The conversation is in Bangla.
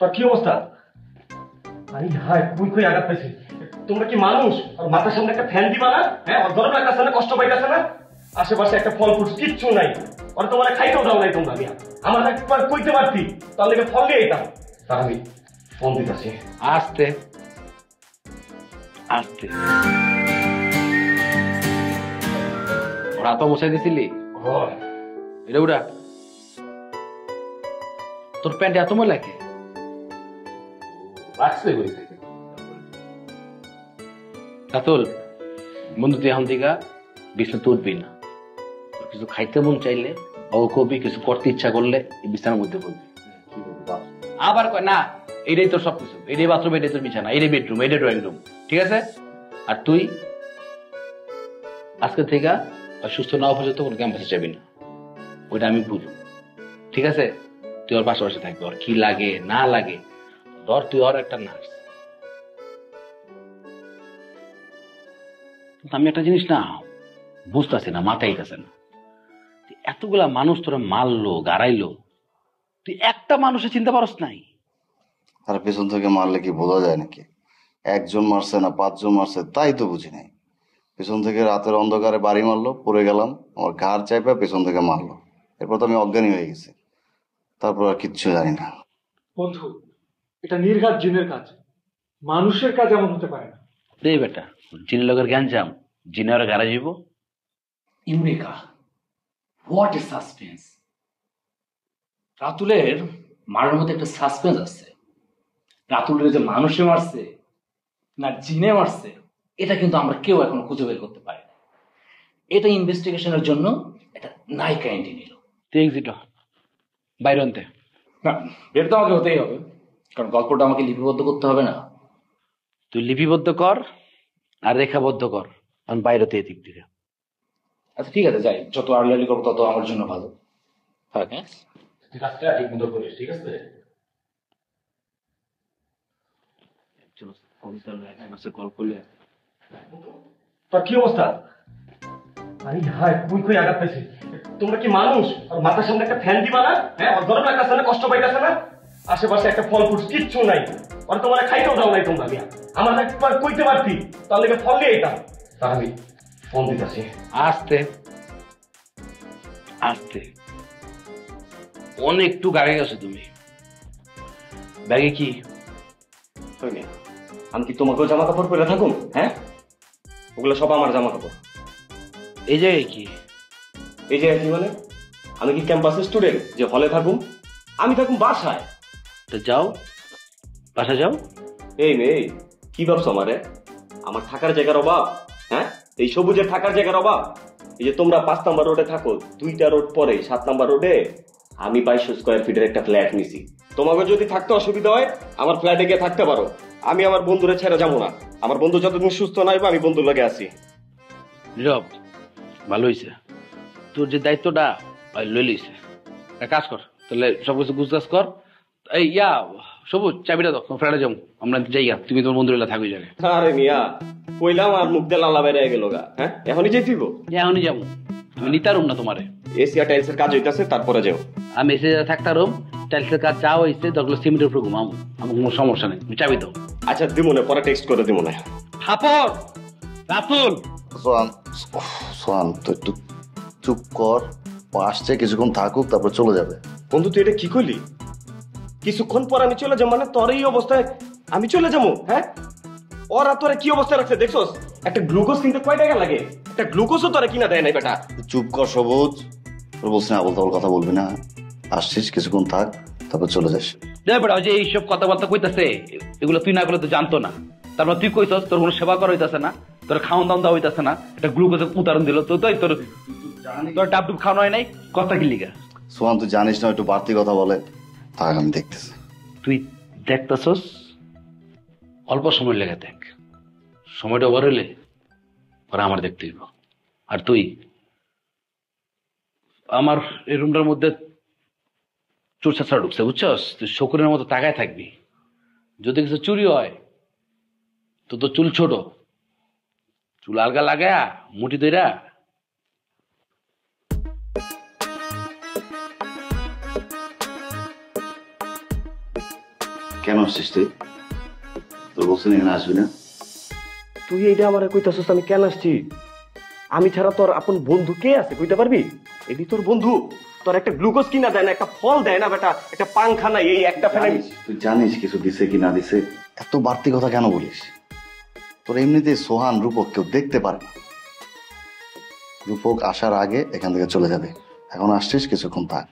তোর কি অবস্থা? আরে হাই, কই কই আঘাত পাইছিস? তোমরা কি মানুষ? আর মাথার সামনে একটা ফ্যান দিবা না? হ্যাঁ, ওর গরম লাগতেছে না, কষ্ট পাইতেছে না? আশেপাশে একটা ফল ফুট কিচ্ছু নাই, আর তোমার খাইতেও দাও নাই তোমরা। মিয়া আমার একবার কইতে পারতি, তাহলে ফল দিয়ে দিতাম। তার আমি ফোন দিতেছি। আস্তে আস্তে ওরা তো বসাই দিছিলি। এটা উড়া, তোর প্যান্ট এত ময়লা কে রাখছে? রাতুল বন্ধু, তুই এখন থেকে বিছনা তুলবি না। কিছু খাইতে মন চাইলে ও কবি, কিছু করতে ইচ্ছা করলে এই বিছানার মধ্যে বলবি। আবার কয় না, এইটাই তোর সবকিছু, এইটাই বাথরুম, এইটাই তোর বিছানা, এইটাই বেডরুম, এইটাই ড্রয়িং রুম, ঠিক আছে? আর তুই আজকে থেকে সুস্থ না হওয়া পর্যন্ত কোনো ক্যাম্পাসে যাবি না, ওইটা আমি বুঝবো, ঠিক আছে? তুই ওর পাশাপাশি থাকবি, ওর কি লাগে না লাগে, ধর তুই ওর একটা নার্স। আমি একটা জিনিস না বুঝতেছি না, মাথায় আইতাছে না, এতগুলা মানুষ তোরা মারলো গাড়াইলো, তুই একটা মানুষের চিন্তা পারস নাই? আর পেছন থেকে মারলে কি বোঝা যায় নাকি? একজন মারছে না 5 জন মারছে তাই তো বুঝি নাই। পেছন থেকে রাতের অন্ধকারে বাড়ি মারলো, পড়ে গেলাম, আমার ঘাড় চাইপা পেছন থেকে মারলো, এরপর তো আমি অজ্ঞানী হয়ে গেছি, তারপর আর কিচ্ছু জানি না। বন্ধু, এটা নির্ঘাত জিনের কাজ, মানুষের কাজ এমন হতে পারে না। রে বেটা, জিনের লোকের জ্ঞান জাম, জিনের গাড়া যাইব। Eureka, what a suspense! রাতুলের মারার মধ্যে একটা সাসপেন্স আছে। রাতুলের যে মানুষে মারছে না জিনে মারছে, এটা কিন্তু আমরা কেউ এখনো খুঁজে বের করতে পারি না। এটা ইনভেস্টিগেশনের জন্য একটা নায়িকা এন্ট্রি নিল। বাইরে আনতে না, এটা তো আমাকে হতেই হবে, কারণ গল্পটা আমাকে লিপিবদ্ধ করতে হবে না? তুই লিপিবদ্ধ কর আর রেখাবদ্ধ কর, কারণ বাইরে তো এদিক দিকে। আচ্ছা ঠিক আছে, যাই, যত আর্লি করবো তত আমার জন্য ভালো। হ্যাঁ, কাজটা ঠিক মতো করিস, ঠিক আছে? কল করলে তোর কি অবস্থা? আরে হাই, কই কই আঘাত পাইছিস? তোমরা কি মানুষ? আর মাথার সামনে একটা ফ্যান দিবা না? হ্যাঁ, ওর গরম লাগতেছে না, কষ্ট পাইতেছে না? আশেপাশে একটা ফল ফুট কিচ্ছু নাই, আর তোমার খাইতেও দাও নাই তোমরা। মিয়া আমার একবার কইতে পারতি, তাহলে ফল দিয়ে দিতাম। তার আমি ফোন দিতেছি। আস্তে আস্তে, অনেকটু গাড়ি গেছো তুমি। ব্যাগে কি? আমি কি তোমাকেও জামা কাপড় পরে থাকুম? হ্যাঁ, ওগুলো সব আমার জামা কাপড়। এই জায়গায় কি? এই যে কি মানে, আমি কি ক্যাম্পাসের স্টুডেন্ট যে হলে থাকুম? আমি থাকুম বাসায়। তো যাও, বাসা যাও। এই মেয়ে, কি ভাবছো আমারে? আমার থাকার জায়গার অভাব? হ্যাঁ, এই সবুজের থাকার জায়গার অভাব? এই যে তোমরা 5 নাম্বার রোডে থাকো, 2টা রোড পরে 7 নাম্বার রোডে আমি 2200 স্কয়ার ফিটের একটা ফ্ল্যাট নিছি। তোমাকে যদি থাকতে অসুবিধা হয় আমার ফ্ল্যাটে গিয়ে থাকতে পারো, আমি আমার বন্ধুরে ছেড়ে যাবো না। আমার বন্ধু যতদিন সুস্থ নাই বা আমি বন্ধুর লাগে আছি। নীরব, ভালো হয়েছে, তোর যে দায়িত্বটা লই লইছে। এক কাজ কর তাহলে, সবকিছু গুছগাছ কর। এই সবুজ, চাবিটা দাও, ফ্ল্যাটে যাবো আমরা, যাইয়া তুমি তোমার বন্ধুরা থাকো জায়গায়। আরে মিয়া, কইলাম আর মুখ দিয়ে লালা বেড়ে গেল গা। হ্যাঁ, এখনই যাইতিব? এখনই যাবো, আমি নিতারুম না তোমারে। এসিয়া টাইলসের কাজ হইতাছে, তারপরে যাও। আমি এসে থাকতারুম, টাইলসের কাজ যা হয়েছে দরকার সিমেন্টের উপর ঘুমাবো, আমার কোনো সমস্যা নেই, তুমি চাবি দাও। আচ্ছা দিব না, পরে টেক্সট করে দিব না। থাপর রাতুল, সোহান তো একটু চুপ কর, ও আসছে, কিছুক্ষণ থাকুক তারপর চলে যাবে। বন্ধু তুই এটা কি করলি? কিছুক্ষণ পর আমি চলে যাবো মানে তোর এই অবস্থায় আমি চলে যাবো? হ্যাঁ, ওরা তোরা কি অবস্থা রাখছে দেখছস? একটা গ্লুকোজ কিনতে কয় টাকা লাগে? একটা গ্লুকোজও তোরা কিনা দেয় নাই বেটা। চুপ কর সবুজ, তোর বলছি না আবল তাবল কথা বলবি না। আসছিস, কিছুক্ষণ থাক তারপর চলে যাস। বেটা যে এইসব কথাবার্তা কইতাছে, এগুলো তুই না করলে তো জানতো না। তারপর তুই কইছস তোর কোনো সেবা করা হইতাছে না, তোর খাওয়ান দাওয়া দেওয়া হইতাছে না, একটা গ্লুকোজের উদাহরণ দিল তো, তোর তোর ডাবডুব খাওয়ানো হয় নাই, কথা কি লিগা? সোহান তুই জানিস না একটু বাড়তি কথা বলে, থাক আমি দেখতেছি। তুই দেখতেছস, অল্প সময় লেগে দেখ, সময়টা ওভার হইলে পরে আমার দেখতে হইব। আর তুই আমার এই রুমটার মধ্যে চোর ছাড়া ঢুকছে, বুঝছস? তুই শকুরের মতো তাকায় থাকবি, যদি কিছু চুরি হয় তো চুল ছোট, চুল আলগা লাগায়া মুঠি দইরা কেন আসছিস তুই? তোর বলছেন এখানে আসবি না? তুই এইটা আমার কইতাছস আমি কেন আসছি? আমি ছাড়া তোর আপন বন্ধু কে আছে কইতে পারবি? এটি তোর বন্ধু, তোর একটা গ্লুকোজ কিনা দেয় না, একটা ফল দেয় না বেটা, একটা পাংখা নাই, এই একটা ফেলে তুই জানিস কিছু দিছে কি না দিছে? এত বাড়তি কথা কেন বলিস? তোর এমনিতে সোহান রূপক কেউ দেখতে পারে না। রূপক আসার আগে এখান থেকে চলে যাবে। এখন আসছিস, কিছুক্ষণ থাক।